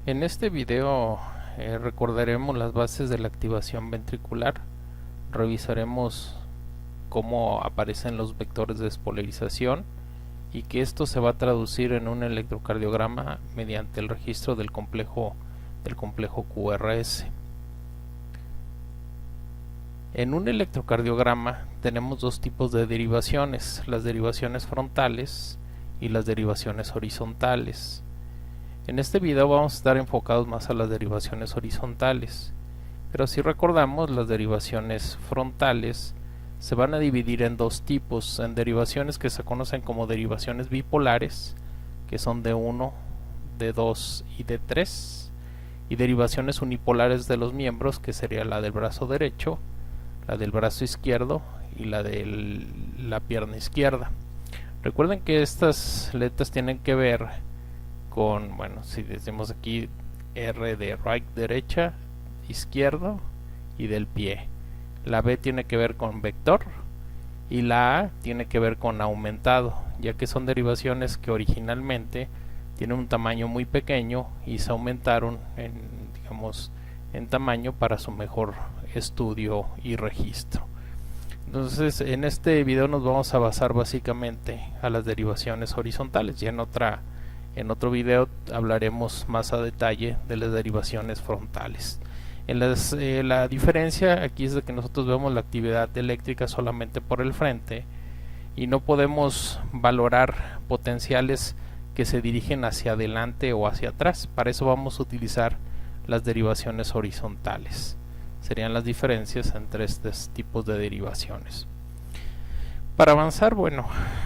En este video recordaremos las bases de la activación ventricular, revisaremos cómo aparecen los vectores de despolarización y que esto se va a traducir en un electrocardiograma mediante el registro del complejo QRS. En un electrocardiograma tenemos dos tipos de derivaciones, las derivaciones frontales y las derivaciones horizontales. En este video vamos a estar enfocados más a las derivaciones horizontales, pero si recordamos, las derivaciones frontales se van a dividir en dos tipos, en derivaciones que se conocen como derivaciones bipolares, que son de 1, de 2 y de 3, y derivaciones unipolares de los miembros, que sería la del brazo derecho, la del brazo izquierdo y la de la pierna izquierda. Recuerden que estas letras tienen que ver con, bueno, si decimos aquí R de right, derecha, izquierdo y del pie. La B tiene que ver con vector y la A tiene que ver con aumentado, ya que son derivaciones que originalmente tienen un tamaño muy pequeño y se aumentaron en tamaño para su mejor estudio y registro. Entonces, en este video nos vamos a basar básicamente a las derivaciones horizontales. Ya en otro video hablaremos más a detalle de las derivaciones frontales. La diferencia aquí es de que nosotros vemos la actividad eléctrica solamente por el frente y no podemos valorar potenciales que se dirigen hacia adelante o hacia atrás. Para eso vamos a utilizar las derivaciones horizontales. Serían las diferencias entre estos tipos de derivaciones. Para avanzar,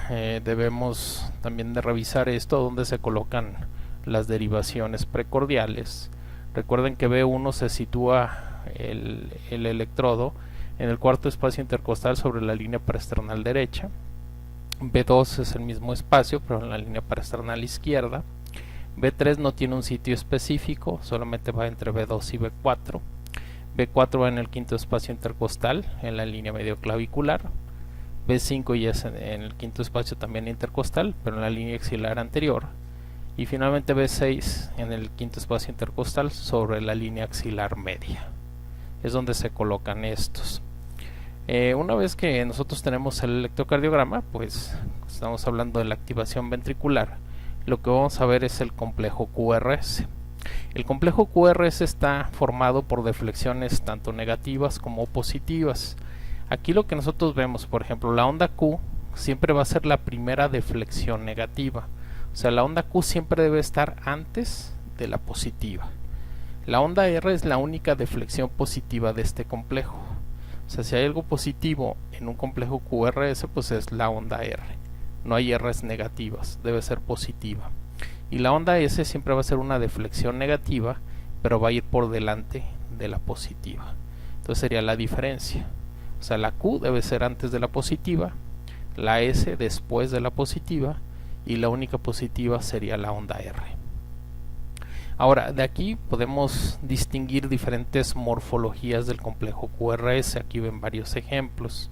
debemos también de revisar esto, donde se colocan las derivaciones precordiales. Recuerden que B1 se sitúa el electrodo en el cuarto espacio intercostal sobre la línea paraesternal derecha. B2 es el mismo espacio, pero en la línea paraesternal izquierda. B3 no tiene un sitio específico, solamente va entre B2 y B4. B4 va en el quinto espacio intercostal, en la línea medioclavicular. B5 ya es en el quinto espacio también intercostal, pero en la línea axilar anterior. Y finalmente B6 en el quinto espacio intercostal sobre la línea axilar media. Es donde se colocan estos. Una vez que nosotros tenemos el electrocardiograma, pues estamos hablando de la activación ventricular. Lo que vamos a ver es el complejo QRS. El complejo QRS está formado por deflexiones tanto negativas como positivas. Aquí lo que nosotros vemos, por ejemplo, la onda Q siempre va a ser la primera deflexión negativa. O sea, la onda Q siempre debe estar antes de la positiva. La onda R es la única deflexión positiva de este complejo. O sea, si hay algo positivo en un complejo QRS, pues es la onda R. No hay R's negativas, debe ser positiva. Y la onda S siempre va a ser una deflexión negativa, pero va a ir por delante de la positiva. Entonces sería la diferencia. O sea, la Q debe ser antes de la positiva, la S después de la positiva, y la única positiva sería la onda R. Ahora, de aquí podemos distinguir diferentes morfologías del complejo QRS. Aquí ven varios ejemplos.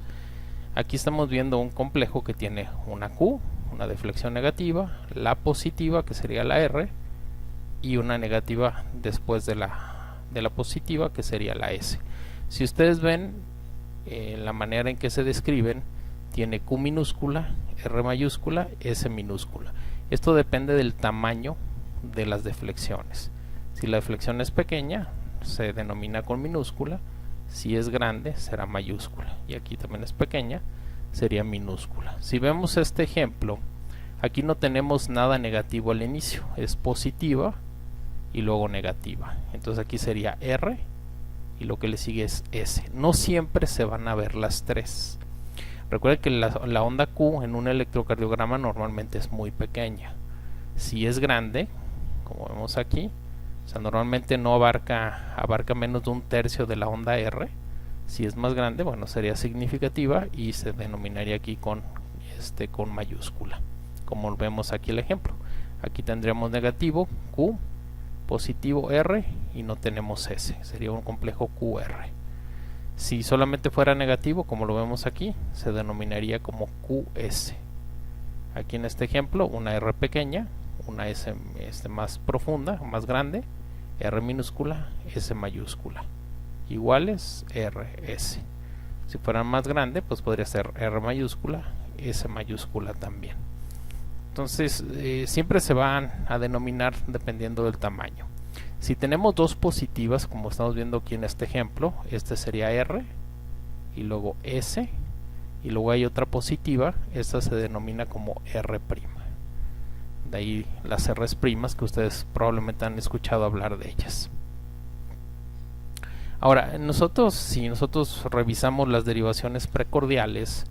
Aquí estamos viendo un complejo que tiene una Q, una deflexión negativa, la positiva, que sería la R, y una negativa después de la positiva, que sería la S. Si ustedes ven la manera en que se describen, tiene Q minúscula, R mayúscula, S minúscula. Esto depende del tamaño de las deflexiones. Si la deflexión es pequeña, se denomina con minúscula. Si es grande, será mayúscula. Y aquí también es pequeña, sería minúscula. Si vemos este ejemplo, aquí no tenemos nada negativo al inicio, es positiva y luego negativa. Entonces aquí sería R y lo que le sigue es S. No siempre se van a ver las tres. Recuerden que la onda Q en un electrocardiograma normalmente es muy pequeña. Si es grande, como vemos aquí, o sea, normalmente no abarca menos de un tercio de la onda R. Si es más grande, bueno, sería significativa y se denominaría aquí con mayúscula, como vemos aquí el ejemplo. Aquí tendríamos negativo Q, positivo R y no tenemos S, sería un complejo QR. Si solamente fuera negativo, como lo vemos aquí, se denominaría como QS. Aquí en este ejemplo, una R pequeña, una S más profunda, más grande, R minúscula, S mayúscula, iguales RS. Si fuera más grande, pues podría ser R mayúscula, S mayúscula también. Entonces siempre se van a denominar dependiendo del tamaño. Si tenemos dos positivas, como estamos viendo aquí en este ejemplo, este sería R y luego S, y luego hay otra positiva, esta se denomina como R'. De ahí las R's primas, que ustedes probablemente han escuchado hablar de ellas. Ahora, si nosotros revisamos las derivaciones precordiales,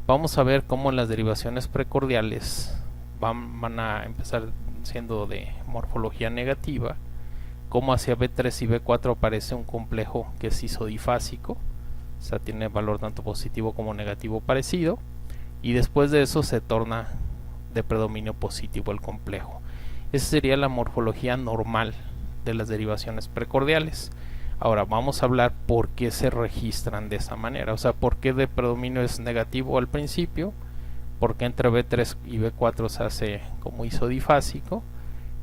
vamos a ver cómo las derivaciones precordiales van a empezar siendo de morfología negativa, como hacia B3 y B4 aparece un complejo que es isodifásico, o sea, tiene valor tanto positivo como negativo parecido, y después de eso se torna de predominio positivo el complejo. Esa sería la morfología normal de las derivaciones precordiales. Ahora vamos a hablar por qué se registran de esa manera, o sea, por qué de predominio es negativo al principio, por qué entre B3 y B4 se hace como isodifásico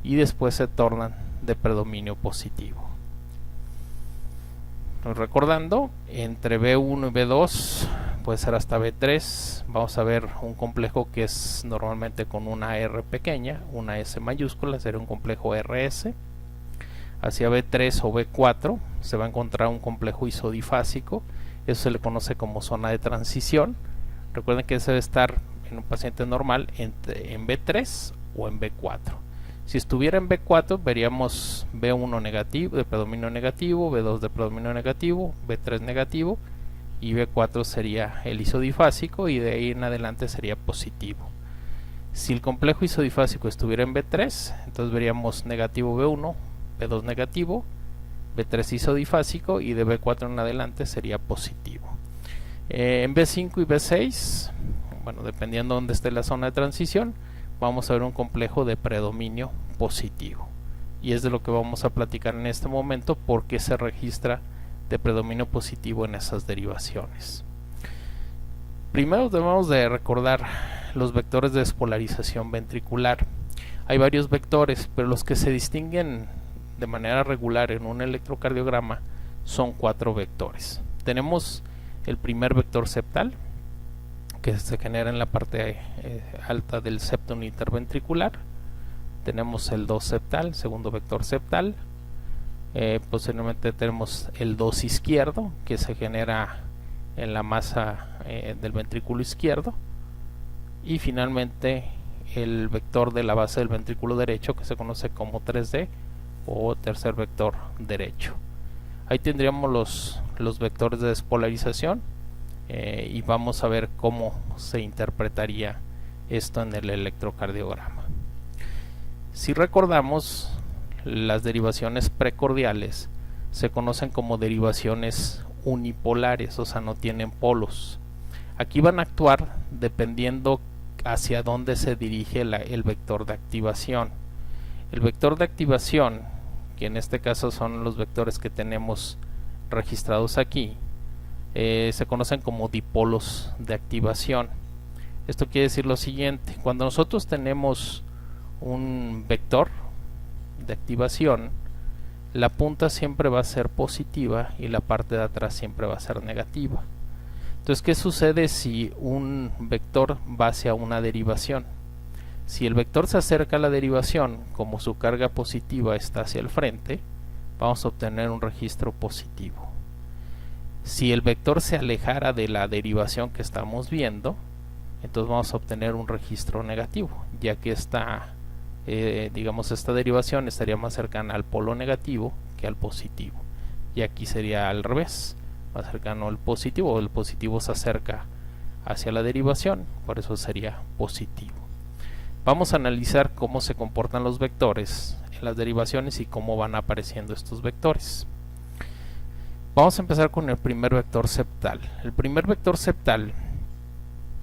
y después se tornan de predominio positivo. Recordando, entre B1 y B2 puede ser hasta B3, vamos a ver un complejo que es normalmente con una R pequeña, una S mayúscula, sería un complejo RS. Hacia B3 o B4 se va a encontrar un complejo isodifásico, eso se le conoce como zona de transición. Recuerden que ese debe estar en un paciente normal en B3 o en B4. Si estuviera en B4 veríamos B1 negativo, de predominio negativo, B2 de predominio negativo, B3 negativo, y B4 sería el isodifásico, y de ahí en adelante sería positivo. Si el complejo isodifásico estuviera en B3, entonces veríamos negativo B1, B2 negativo, B3 isodifásico, y de B4 en adelante sería positivo. En B5 y B6, bueno, dependiendo de dónde esté la zona de transición, vamos a ver un complejo de predominio positivo, y es de lo que vamos a platicar en este momento, porque se registra de predominio positivo en esas derivaciones. Primero debemos de recordar los vectores de despolarización ventricular. Hay varios vectores, pero los que se distinguen de manera regular en un electrocardiograma son 4 vectores. Tenemos el primer vector septal, que se genera en la parte alta del septum interventricular. Tenemos el 2 septal, segundo vector septal. Posteriormente tenemos el 2 izquierdo, que se genera en la masa del ventrículo izquierdo. Y finalmente el vector de la base del ventrículo derecho, que se conoce como 3D o tercer vector derecho. Ahí tendríamos los vectores de despolarización, y vamos a ver cómo se interpretaría esto en el electrocardiograma. Si recordamos, las derivaciones precordiales se conocen como derivaciones unipolares, o sea, no tienen polos. Aquí van a actuar dependiendo hacia dónde se dirige el vector de activación. El vector de activación, que en este caso son los vectores que tenemos registrados aquí, se conocen como dipolos de activación. Esto quiere decir lo siguiente: cuando nosotros tenemos un vector de activación, la punta siempre va a ser positiva y la parte de atrás siempre va a ser negativa. Entonces, ¿qué sucede si un vector va hacia una derivación? Si el vector se acerca a la derivación, como su carga positiva está hacia el frente, vamos a obtener un registro positivo. Si el vector se alejara de la derivación que estamos viendo, entonces vamos a obtener un registro negativo, ya que esta derivación estaría más cercana al polo negativo que al positivo, y aquí sería al revés, más cercano al positivo, o el positivo se acerca hacia la derivación, por eso sería positivo. Vamos a analizar cómo se comportan los vectores en las derivaciones y cómo van apareciendo estos vectores. Vamos a empezar con el primer vector septal. El primer vector septal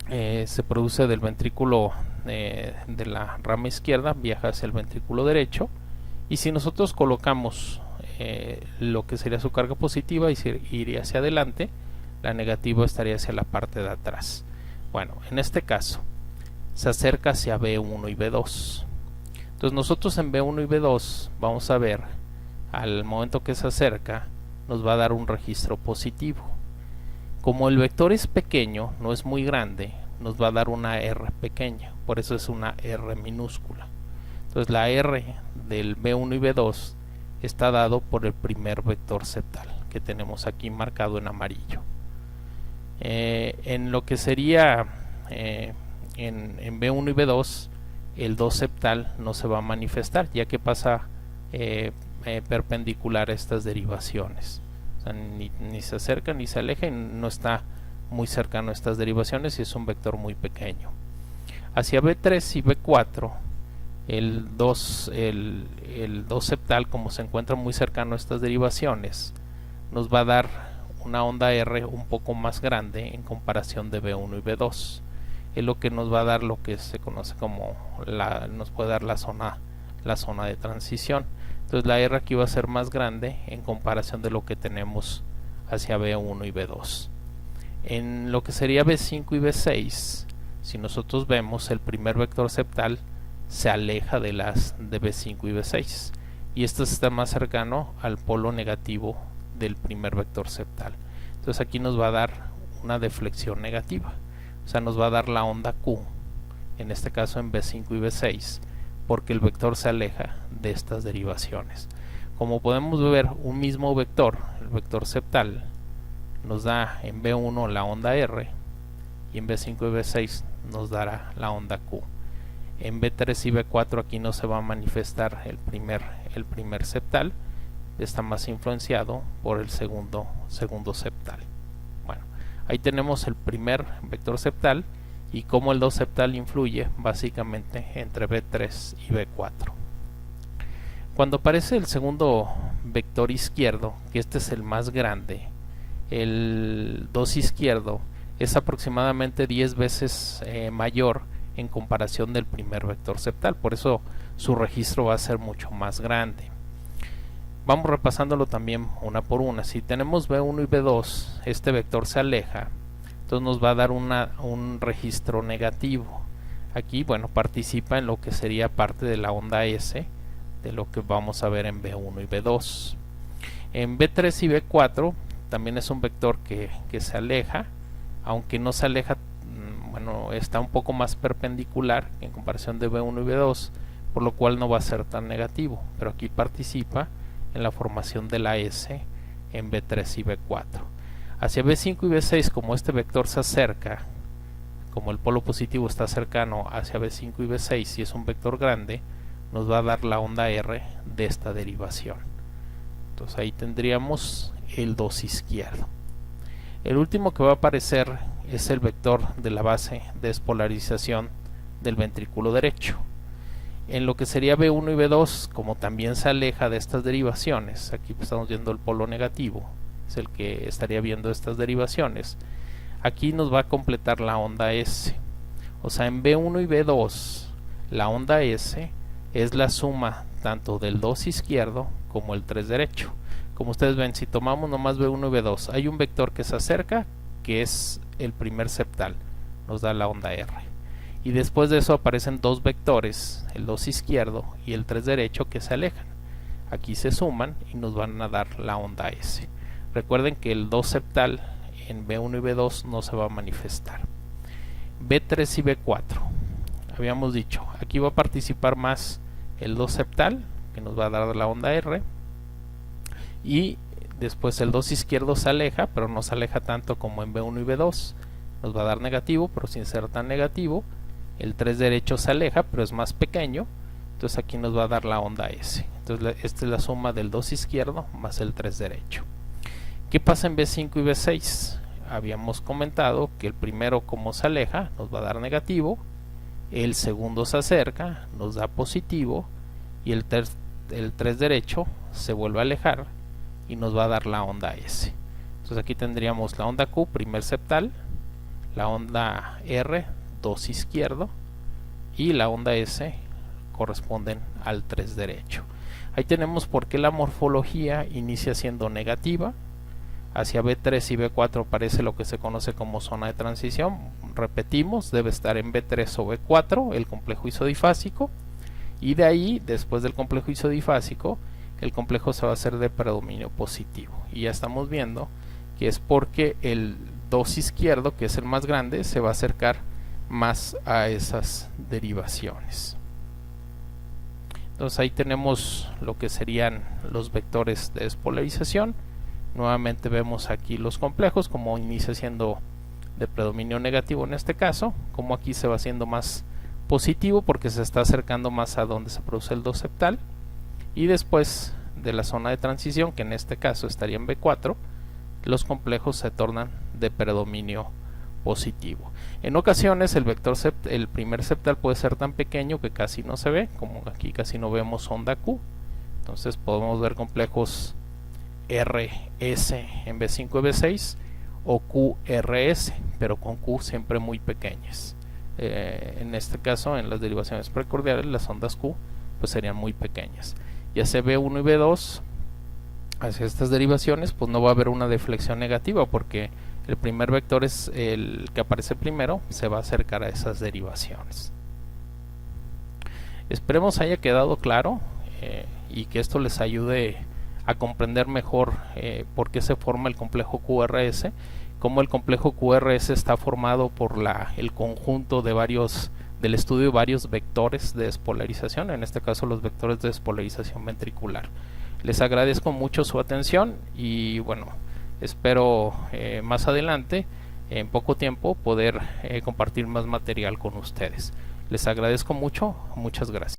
se produce del ventrículo de la rama izquierda, viaja hacia el ventrículo derecho, y si nosotros colocamos lo que sería su carga positiva, iría hacia adelante, la negativa estaría hacia la parte de atrás. Bueno, en este caso se acerca hacia B1 y B2. Entonces nosotros en B1 y B2 vamos a ver al momento que se acerca, nos va a dar un registro positivo. Como el vector es pequeño, no es muy grande, nos va a dar una R pequeña, por eso es una R minúscula. Entonces la R del B1 y B2 está dado por el primer vector septal, que tenemos aquí marcado en amarillo. En lo que sería en B1 y B2, el 2 septal no se va a manifestar, ya que pasa perpendicular a estas derivaciones. O sea, ni se acerca ni se aleja, y no está muy cercano a estas derivaciones y es un vector muy pequeño. Hacia B3 y B4, el 2 septal, como se encuentra muy cercano a estas derivaciones, nos va a dar una onda R un poco más grande en comparación de B1 y B2. Es lo que nos va a dar lo que se conoce como nos puede dar la zona de transición. Entonces la R aquí va a ser más grande en comparación de lo que tenemos hacia B1 y B2. En lo que sería B5 y B6, si nosotros vemos, el primer vector septal se aleja de las de B5 y B6, y esto está más cercano al polo negativo del primer vector septal. Entonces aquí nos va a dar una deflexión negativa, o sea, nos va a dar la onda Q, en este caso en B5 y B6, porque el vector se aleja de estas derivaciones. Como podemos ver, un mismo vector, el vector septal, nos da en B1 la onda R, y en B5 y B6 nos dará la onda Q. En B3 y B4 aquí no se va a manifestar el primer septal, está más influenciado por el segundo septal. Bueno, ahí tenemos el primer vector septal y cómo el 2 septal influye básicamente entre B3 y B4. Cuando aparece el segundo vector izquierdo, que este es el más grande, el 2 izquierdo es aproximadamente 10 veces mayor en comparación del primer vector septal, por eso su registro va a ser mucho más grande. Vamos repasándolo también una por una. Si tenemos B1 y B2, este vector se aleja, entonces nos va a dar un registro negativo. Aquí, bueno, participa en lo que sería parte de la onda S, de lo que vamos a ver en B1 y B2. En B3 y B4 también es un vector que se aleja, aunque no se aleja, bueno, está un poco más perpendicular en comparación de B1 y B2, por lo cual no va a ser tan negativo, pero aquí participa en la formación de la S en B3 y B4. Hacia B5 y B6, como este vector se acerca, como el polo positivo está cercano hacia B5 y B6 y es un vector grande, nos va a dar la onda R de esta derivación. Entonces ahí tendríamos el 2 izquierdo. El último que va a aparecer es el vector de la base de despolarización del ventrículo derecho. En lo que sería B1 y B2, como también se aleja de estas derivaciones, aquí estamos viendo el polo negativo, es el que estaría viendo estas derivaciones, aquí nos va a completar la onda S. O sea, en B1 y B2, la onda S es la suma tanto del 2 izquierdo como el 3 derecho. Como ustedes ven, si tomamos nomás B1 y B2, hay un vector que se acerca, que es el primer septal, nos da la onda R. Y después de eso aparecen dos vectores, el 2 izquierdo y el 3 derecho, que se alejan. Aquí se suman y nos van a dar la onda S. Recuerden que el 2 septal en B1 y B2 no se va a manifestar. B3 y B4, habíamos dicho, aquí va a participar más el 2 septal, que nos va a dar la onda R, y después el 2 izquierdo se aleja, pero no se aleja tanto como en B1 y B2, nos va a dar negativo, pero sin ser tan negativo. El 3 derecho se aleja, pero es más pequeño, entonces aquí nos va a dar la onda S. Entonces esta es la suma del 2 izquierdo más el 3 derecho. ¿Qué pasa en B5 y B6? Habíamos comentado que el primero, como se aleja, nos va a dar negativo, el segundo se acerca, nos da positivo, y el 3 derecho se vuelve a alejar y nos va a dar la onda S. Entonces aquí tendríamos la onda Q, primer septal, la onda R, 2 izquierdo, y la onda S corresponden al 3 derecho. Ahí tenemos por qué la morfología inicia siendo negativa. Hacia B3 y B4 aparece lo que se conoce como zona de transición. Repetimos, debe estar en B3 o B4 el complejo isodifásico, y de ahí, después del complejo isodifásico, el complejo se va a hacer de predominio positivo. Y ya estamos viendo que es porque el 2 izquierdo, que es el más grande, se va a acercar más a esas derivaciones. Entonces ahí tenemos lo que serían los vectores de despolarización. Nuevamente vemos aquí los complejos, como inicia siendo de predominio negativo en este caso, como aquí se va haciendo más positivo porque se está acercando más a donde se produce el 2 septal, y después de la zona de transición, que en este caso estaría en B4, los complejos se tornan de predominio positivo. En ocasiones el primer septal puede ser tan pequeño que casi no se ve, como aquí casi no vemos onda Q. Entonces podemos ver complejos RS en B5 y B6 o QRS, pero con Q siempre muy pequeñas. En este caso, en las derivaciones precordiales, las ondas Q pues serían muy pequeñas. Ya sea B1 y B2, hacia estas derivaciones pues no va a haber una deflexión negativa, porque el primer vector es el que aparece primero, se va a acercar a esas derivaciones. Esperemos haya quedado claro y que esto les ayude a comprender mejor por qué se forma el complejo QRS, cómo el complejo QRS está formado por el conjunto de del estudio de varios vectores de despolarización, en este caso los vectores de despolarización ventricular. Les agradezco mucho su atención y bueno, espero más adelante, en poco tiempo, poder compartir más material con ustedes. Les agradezco mucho, muchas gracias.